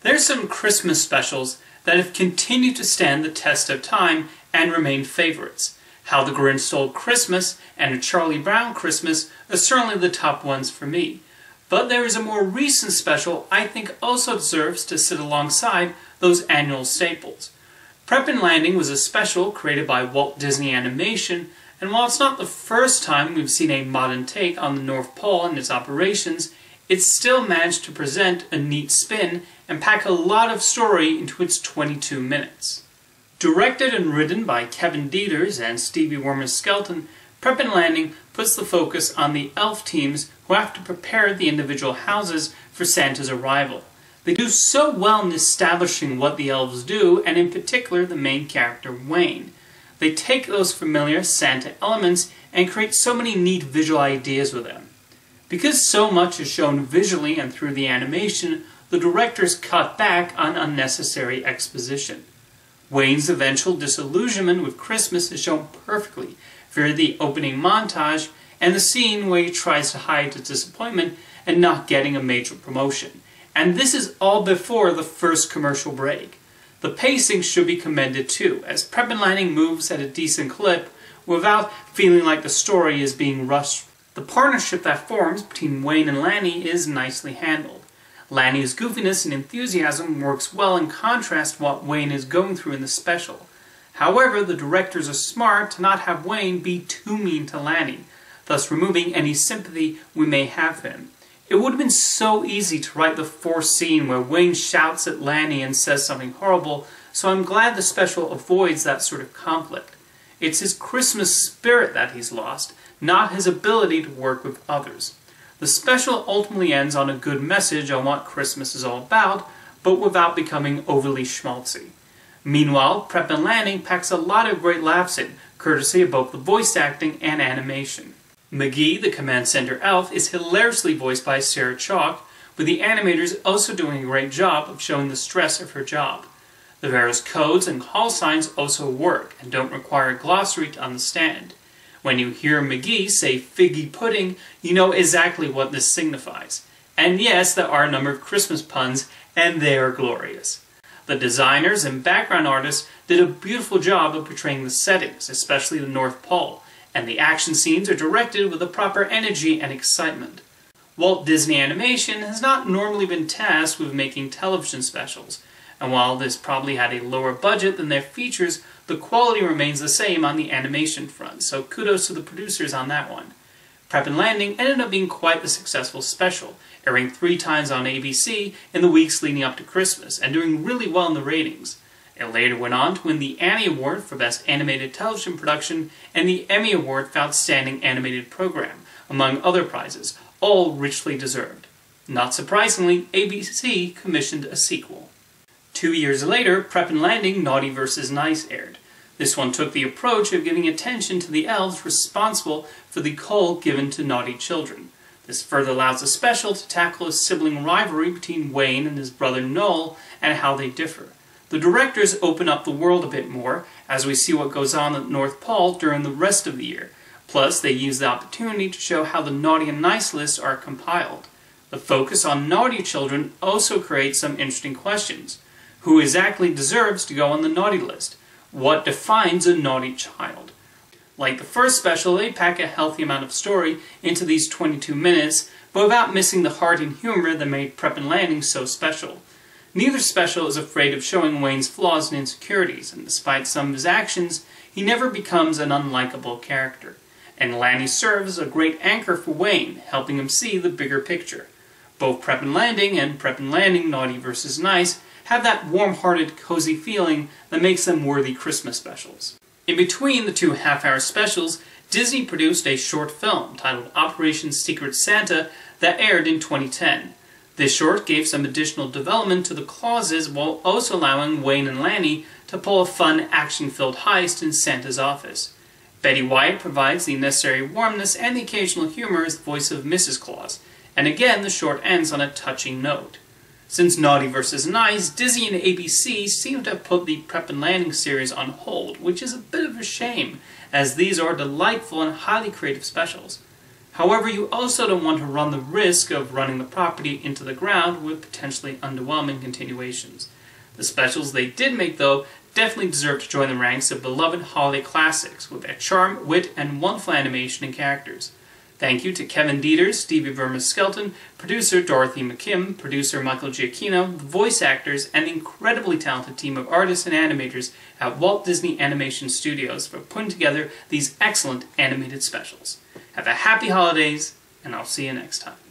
There's some Christmas specials that have continued to stand the test of time and remain favorites. How the Grinch Stole Christmas and A Charlie Brown Christmas are certainly the top ones for me. But there is a more recent special I think also deserves to sit alongside those annual staples. Prep and Landing was a special created by Walt Disney Animation, and while it's not the first time we've seen a modern take on the North Pole and its operations, it still managed to present a neat spin and pack a lot of story into its 22 minutes. Directed and written by Kevin Dieters and Stevie wermers-skelton, Prep and Landing puts the focus on the elf teams who have to prepare the individual houses for Santa's arrival. They do so well in establishing what the elves do, and in particular the main character, Wayne. They take those familiar Santa elements and create so many neat visual ideas with them. Because so much is shown visually and through the animation, the directors cut back on unnecessary exposition. Wayne's eventual disillusionment with Christmas is shown perfectly via the opening montage and the scene where he tries to hide his disappointment and not getting a major promotion. And this is all before the first commercial break. The pacing should be commended too, as Prep and Landing moves at a decent clip without feeling like the story is being rushed. The partnership that forms between Wayne and Lanny is nicely handled. Lanny's goofiness and enthusiasm works well in contrast to what Wayne is going through in the special. However, the directors are smart to not have Wayne be too mean to Lanny, thus removing any sympathy we may have for him. It would have been so easy to write the forced scene where Wayne shouts at Lanny and says something horrible, so I'm glad the special avoids that sort of conflict. It's his Christmas spirit that he's lost, not his ability to work with others. The special ultimately ends on a good message on what Christmas is all about, but without becoming overly schmaltzy. Meanwhile, Prep and Landing packs a lot of great laughs in, courtesy of both the voice acting and animation. McGee, the command center elf, is hilariously voiced by Sarah Chalk, with the animators also doing a great job of showing the stress of her job. The various codes and call signs also work and don't require a glossary to understand. When you hear McGee say figgy pudding, you know exactly what this signifies. And yes, there are a number of Christmas puns, and they are glorious. The designers and background artists did a beautiful job of portraying the settings, especially the North Pole, and the action scenes are directed with the proper energy and excitement. Walt Disney Animation has not normally been tasked with making television specials, and while this probably had a lower budget than their features, the quality remains the same on the animation front, so kudos to the producers on that one. Prep and Landing ended up being quite the successful special, airing 3 times on ABC in the weeks leading up to Christmas, and doing really well in the ratings. It later went on to win the Annie Award for Best Animated Television Production and the Emmy Award for Outstanding Animated Program, among other prizes, all richly deserved. Not surprisingly, ABC commissioned a sequel. 2 years later, Prep and Landing Naughty vs. Nice aired. This one took the approach of giving attention to the elves responsible for the coal given to naughty children. This further allows the special to tackle a sibling rivalry between Wayne and his brother Noel and how they differ. The directors open up the world a bit more as we see what goes on at the North Pole during the rest of the year. Plus, they use the opportunity to show how the naughty and nice lists are compiled. The focus on naughty children also creates some interesting questions. Who exactly deserves to go on the naughty list? What defines a naughty child? Like the first special, they pack a healthy amount of story into these 22 minutes, but without missing the heart and humor that made Prep and Landing so special. Neither special is afraid of showing Wayne's flaws and insecurities, and despite some of his actions, he never becomes an unlikable character. And Lanny serves as a great anchor for Wayne, helping him see the bigger picture. Both Prep and Landing Naughty vs. Nice have that warm-hearted, cozy feeling that makes them worthy Christmas specials. In between the 2 half-hour specials, Disney produced a short film titled Operation Secret Santa that aired in 2010. This short gave some additional development to the clauses while also allowing Wayne and Lanny to pull a fun, action-filled heist in Santa's office. Betty White provides the necessary warmness and the occasional humor as the voice of Mrs. Claus, and again the short ends on a touching note. Since Naughty vs. Nice, Disney and ABC seem to have put the Prep and Landing series on hold, which is a bit of a shame, as these are delightful and highly creative specials. However, you also don't want to run the risk of running the property into the ground with potentially underwhelming continuations. The specials they did make, though, definitely deserve to join the ranks of beloved holiday classics with their charm, wit, and wonderful animation and characters. Thank you to Kevin Dieters, Stevie wermers-skelton, producer Dorothy McKim, producer Michael Giacchino, the voice actors, and the incredibly talented team of artists and animators at Walt Disney Animation Studios for putting together these excellent animated specials. Have a happy holidays, and I'll see you next time.